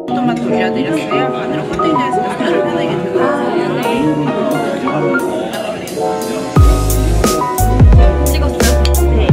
토마토 올려드렸어요. 마늘 코팅돼서 마늘을 편하게 드세요. 찍었어요? 네.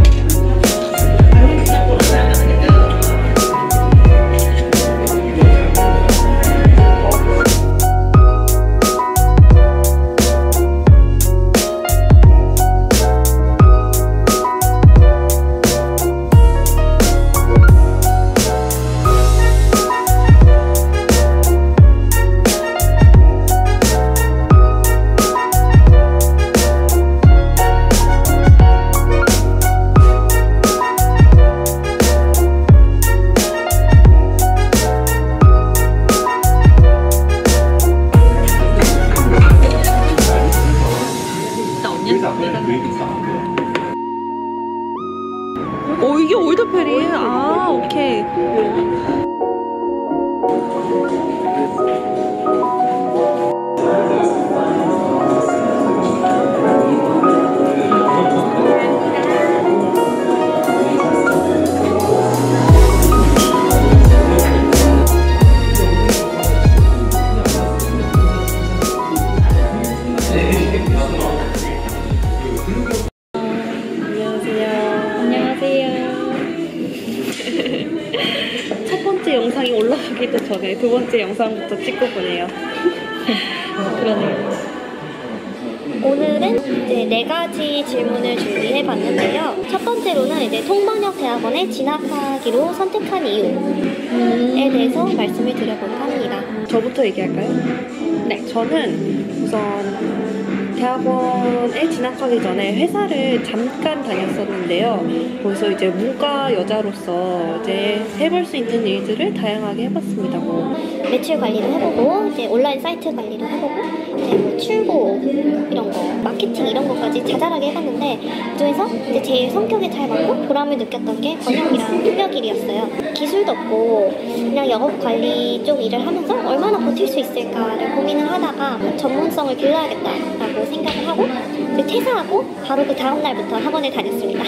오, 이게 올드페리예요? 아, 오케이. 첫 번째 영상이 올라가기도 전에 두 번째 영상부터 찍고 보네요. 그러네요. 오늘은 이제 4가지 질문을 준비해 봤는데요. 첫 번째로는 이제 통번역대학원에 진학하기로 선택한 이유에 대해서 말씀을 드려볼까 합니다. 저부터 얘기할까요? 네, 저는 우선 대학원에 진학하기 전에 회사를 잠깐 다녔었는데요. 거기서 이제 문과 여자로서 이제 해볼 수 있는 일들을 다양하게 해봤습니다. 뭐 매출 관리도 해보고, 이제 온라인 사이트 관리도 해보고, 이제 뭐 출고 이런 거, 마케팅 이런 것까지 자잘하게 해봤는데, 그중에서 이제 제일 성격에 잘 맞고 보람을 느꼈던 게 번역이랑 통역일이었어요. 기술도 없고 그냥 영업 관리 쪽 일을 하면서 얼마나 버틸 수 있을까를 고민을 하다가 전문성을 길러야겠다라고 생각을 하고 이제 퇴사하고 바로 그 다음 날부터 학원에 다녔습니다.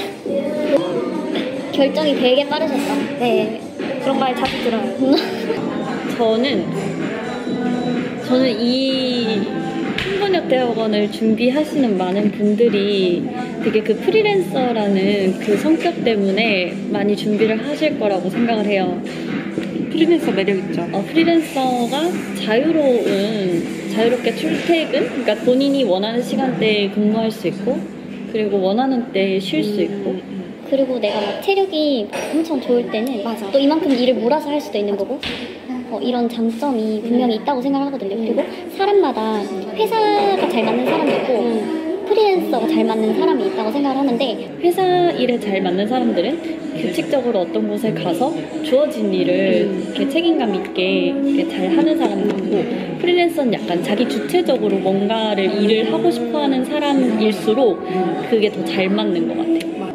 결정이 되게 빠르셨다. 네, 그런 말 자주 들어요. 저는 이 통번역대학원을 준비하시는 많은 분들이 되게 그 프리랜서라는 그 성격 때문에 많이 준비를 하실 거라고 생각을 해요. 프리랜서 매력있죠. 프리랜서가 자유롭게 출퇴근, 그러니까 본인이 원하는 시간대에 근무할 수 있고, 그리고 원하는 때에 쉴 수 있고, 그리고 내가 막 체력이 엄청 좋을 때는 또 이만큼 일을 몰아서 할 수도 있는 거고, 이런 장점이 분명히 있다고 생각하거든요. 그리고 사람마다 회사가 잘 맞는 사람도 있고 프리랜서가 잘 맞는 사람이 있다고 생각을 하는데, 회사 일에 잘 맞는 사람들은 규칙적으로 어떤 곳에 가서 주어진 일을 이렇게 책임감 있게 이렇게 잘 하는 사람들이고, 프리랜서는 약간 자기 주체적으로 뭔가를 일을 하고 싶어하는 사람일수록 그게 더 잘 맞는 것 같아요.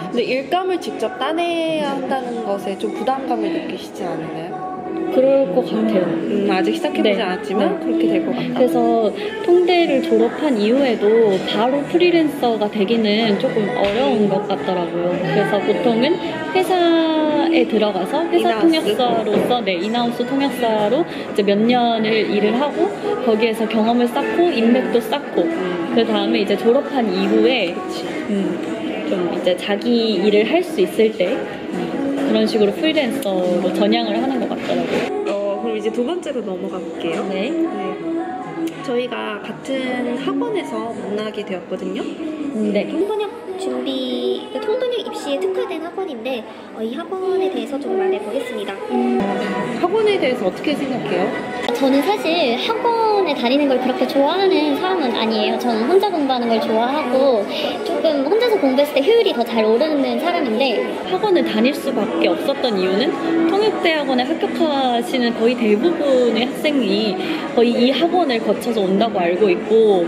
근데 일감을 직접 따내야 한다는 것에 좀 부담감을 느끼시지 않나요? 그럴 것 같아요. 아직 시작해보지 네. 않았지만 그렇게 될 것 같다. 그래서 통대를 졸업한 이후에도 바로 프리랜서가 되기는 조금 어려운 것 같더라고요. 그래서 보통은 회사에 들어가서 회사 인하우스. 통역사로서, 인하우스 통역사로 이제 몇 년을 일을 하고 거기에서 경험을 쌓고 인맥도 쌓고 그 다음에 이제 졸업한 이후에 좀 이제 자기 일을 할 수 있을 때 그런 식으로 프리랜서로 전향을 하는 것 같더라고요. 그럼 이제 두 번째로 넘어가 볼게요. 네. 저희가 같은 학원에서 만나게 되었거든요. 네. 통번역 준비, 통번역 입시에 특화된 학원인데 이 학원에 대해서 좀 말해보겠습니다. 학원에 대해서 어떻게 생각해요? 저는 사실 학원에 다니는 걸 그렇게 좋아하는 사람은 아니에요. 저는 혼자 공부하는 걸 좋아하고 조금 혼자서 공부했을 때 효율이 더 잘 오르는 사람인데 학원을 다닐 수밖에 없었던 이유는 통역대학원에 합격하시는 거의 대부분의 학생이 거의 이 학원을 거쳐서 온다고 알고 있고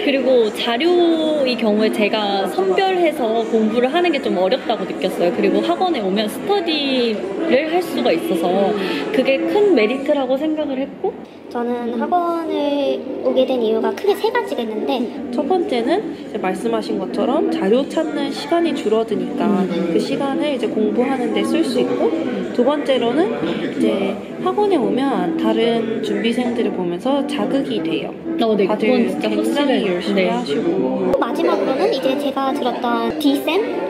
그리고 자료의 경우에 제가 선별해서 공부를 하는 게 좀 어렵다고 느꼈어요. 그리고 학원에 오면 스터디를 할 수가 있어서 그게 큰 메리트라고 생각을 했고 저는 학원을 오게 된 이유가 크게 세 가지가 있는데 첫 번째는 이제 말씀하신 것처럼 자료 찾는 시간이 줄어드니까 그 시간을 이제 공부하는 데 쓸 수 있고, 두 번째로는 이제 학원에 오면 다른 준비생들을 보면서 자극이 돼요. 네, 다들 그건 진짜 굉장히 확실해요. 열심히 네. 하시고. 마지막으로는 이제 제가 들었던 D쌤?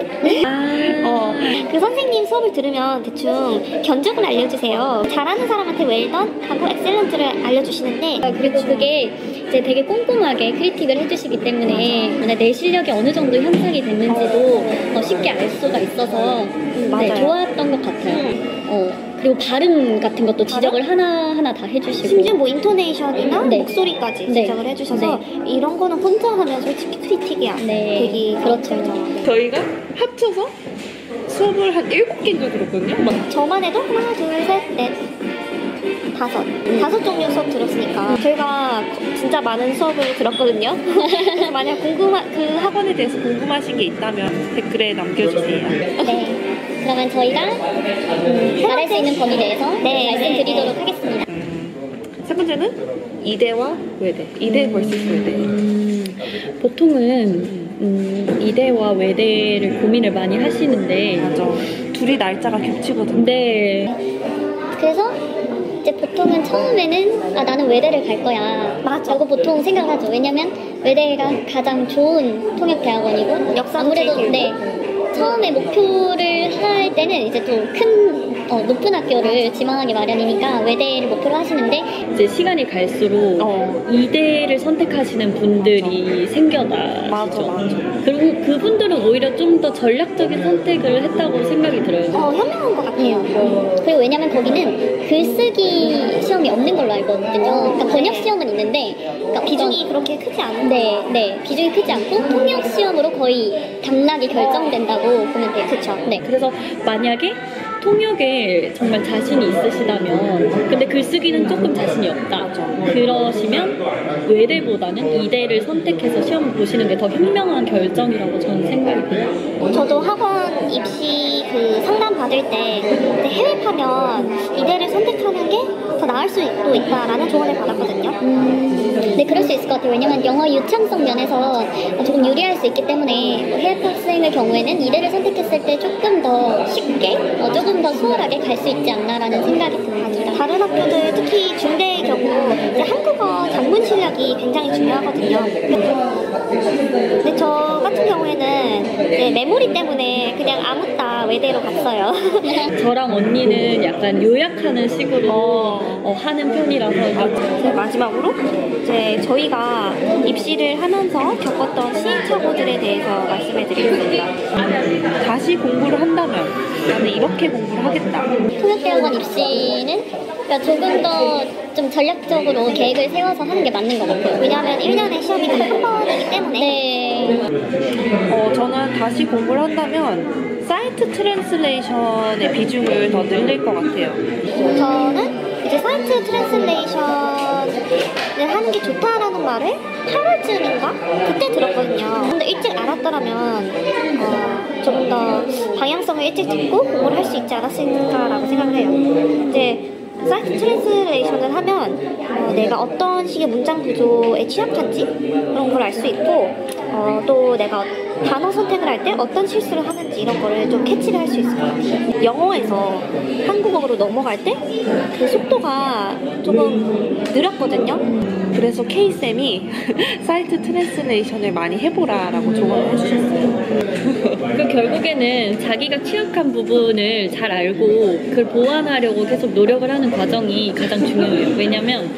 그 선생님 수업을 들으면 대충 견적을 알려주세요. 잘하는 사람한테 웰던 하고 엑셀런트를 알려주시는데 그리고 그게 이제 되게 꼼꼼하게 크리틱을 해주시기 때문에 내 실력이 어느 정도 향상이 됐는지도 쉽게 알 수가 있어서 맞아요. 좋았던 것 같아요. 그리고 발음 같은 것도 지적을 하나하나 다 해주시고 심지어 뭐 인토네이션이나 네. 목소리까지 네. 지적을 해주셔서 이런 거는 혼자 하면 솔직히 크리틱이야. 네, 되게 그렇죠. 저희가 합쳐서 수업을 한 7개인가 들었거든요. 저만 해도 하나, 둘, 셋, 넷, 다섯 종류 수업 들었으니까 저희가 진짜 많은 수업을 들었거든요. 그래서 만약 그 학원에 대해서 궁금하신 게 있다면 댓글에 남겨주세요. 네. 그러면 저희가 말할 수 있는 범위 내에서 말씀드리도록 하겠습니다. 세 번째는 이대와 외대. 이대 vs 외대. 보통은 이대와 외대를 고민을 많이 하시는데 맞아. 둘이 날짜가 겹치거든요. 근데 그래서 이제 보통은 처음에는 나는 외대를 갈 거야 라고 보통 생각을 하죠. 왜냐면 외대가 가장 좋은 통역대학원이고 역사도 아무래도 제일 길고. 처음에 목표를 할 때는 이제 또 큰 높은 학교를 지망하기 마련이니까 외대를 목표로 하시는데 이제 시간이 갈수록 이대를 선택하시는 분들이 생겨나죠. 맞아. 그리고 그분들은 오히려 좀 더 전략적인 선택을 했다고 생각이 들어요. 현명한 것 같아요. 그리고 왜냐면 거기는 글쓰기 시험이 없는 걸로 알거든요. 그러니까 번역 시험은 있는데 그러니까 비중이 그렇게 크지 않은데 네, 비중이 크지 않고 통역 시험으로 거의 당락이 결정된다고 보면 돼요. 그렇죠. 네. 그래서 만약에 통역에 정말 자신이 있으시다면 근데 글쓰기는 조금 자신이 없다 그러시면 외대보다는 이대를 선택해서 시험을 보시는 게 더 현명한 결정이라고 저는 생각이 들어요. 저도 학원 입시 그 상담 받을 때 해외 파면 이대를 선택하는 게 더 나을 수도 있다라는 조언을 받았거든요. 네, 그럴 수 있을 것 같아요. 왜냐면 영어 유창성 면에서 조금 유리할 수 있기 때문에 뭐 해외 학생의 경우에는 이대를 선택했을 때 조금 더 쉽게, 조금 더 수월하게 갈 수 있지 않나라는 생각이 듭니다. 다른 학교들 특히 중대의 경우 이제 한국어 장문 실력이 굉장히 중요하거든요. 근데 저 같은 경우에는 이제 메모리 때문에 그냥 아무따 외대로 갔어요. 저랑 언니는 약간 요약하는 식으로 하는 편이라서 이제 마지막으로 이제 저희가 입시를 하면서 겪었던 시행착오들에 대해서 말씀해 드리겠습니다. 다시 공부를 한다면 나는 이렇게 공부를 하겠다. 통역대학원 입시는 그러니까 조금 더 좀 전략적으로 계획을 세워서 하는 게 맞는 것 같아요. 왜냐하면 1년에 시험이 딱 한 번이기 때문에 네. 저는 다시 공부를 한다면 사이트 트랜슬레이션의 비중을 더 늘릴 것 같아요. 저는 이제 사이트 트랜슬레이션을 하는 게 좋다라는 말을 8월쯤인가? 그때 들었거든요. 근데 일찍 알았더라면 좀 조금 더 방향성을 일찍 잡고 공부를 할 수 있지 않았을까라고 생각을 해요. 이제 사이트 트랜스레이션을 하면 내가 어떤 식의 문장 구조에 취약한지 그런 걸 알 수 있고 또 내가 단어 선택을 할 때 어떤 실수를 하는지 이런 거를 좀 캐치를 할 수 있을 것 같아요. 영어에서 한국어로 넘어갈 때 그 속도가 조금 느렸거든요. 그래서 K쌤이 사이트 트랜스레이션을 많이 해보라라고 조언을 해주셨어요. 그 결국에는 자기가 취약한 부분을 잘 알고 그걸 보완하려고 계속 노력을 하는 과정이 가장 중요해요. 왜냐면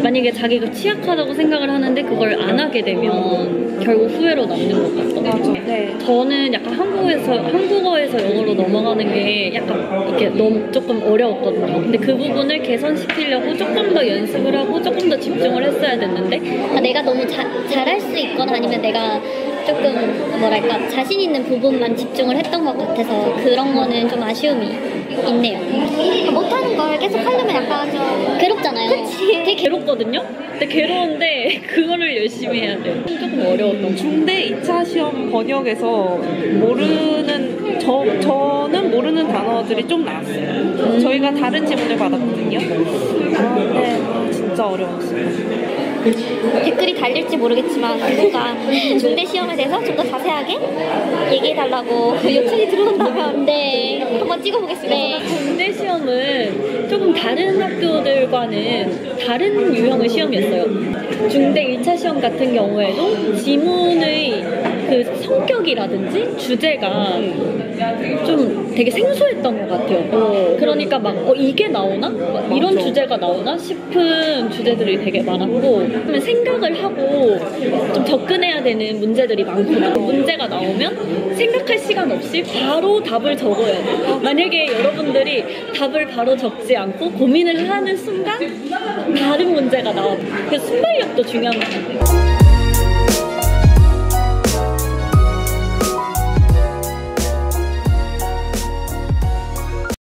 만약에 자기가 취약하다고 생각을 하는데 그걸 안 하게 되면 결국 후회로 남는 것 같거든요. 네. 저는 약간 한국어에서 영어로 넘어가는 게 약간 이렇게 너무 조금 어려웠거든요. 근데 그 부분을 개선시키려고 조금 더 연습을 하고 조금 더 집중을 했어야 됐는데 내가 너무 잘할 수 있거나 아니면 내가 조금 뭐랄까 자신 있는 부분만 집중을 했던 것 같아서 그런 거는 좀 아쉬움이 있네요. 못하는 걸 계속 하려면 약간 좀 괴롭잖아요. 그치? 되게 괴롭거든요? 근데 괴로운데 그거를 열심히 해야 돼요. 조금 어려웠던 거. 중대 2차 시험 번역에서 저는 모르는 단어들이 좀 나왔어요. 저희가 다른 지문을 받았거든요. 진짜 어려웠어요. 댓글이 달릴지 모르겠지만 뭔가 중대 시험에 대해서 좀 더 자세하게 얘기해달라고 요청이 들어온다면 한번 찍어보겠습니다. 중대 시험은 조금 다른 학교들과는 다른 유형의 시험이었어요. 중대 1차 시험 같은 경우에도 지문의 그 성격이라든지 주제가 좀 되게 생소했던 것 같아요. 그러니까 막 이게 나오나? 막 이런 주제가 나오나? 싶은 주제들이 되게 많았고 생각을 하고 좀 접근해야 되는 문제들이 많거든요. 문제가 나오면 생각할 시간 없이 바로 답을 적어야 돼요. 만약에 여러분들이 답을 바로 적지 않고 고민을 하는 순간 다른 문제가 나와요. 그래서 순발력도 중요한 것 같아요.